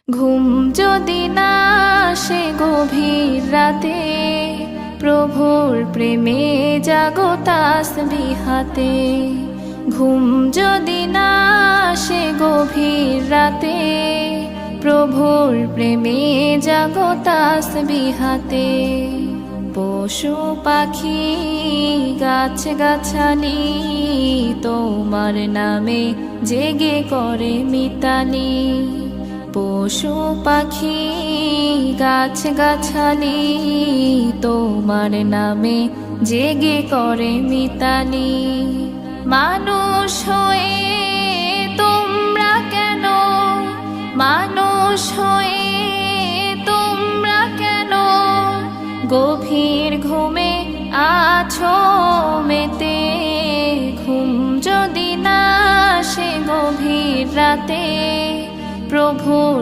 ঘুম যদি না আসে গভীর রাতে, প্রভুর প্রেমে জাগো তাসবিহাতে। ঘুম যদি না আসে গভীর রাতে, প্রভুর প্রেমে জাগো তাসবিহাতে। পশু পাখি গাছ গাছালি তোমার নামে জেগে করে মিতালি। পশু পাখি গাছ গাছালি তোমার নামে জেগে করে মিতালি। মানুষ হয়ে তোমরা কেন, মানুষ হয়ে তোমরা কেন গভীর ঘুমে আছো মেতে। ঘুম যদি না আসে গভীর রাতে, প্রভুর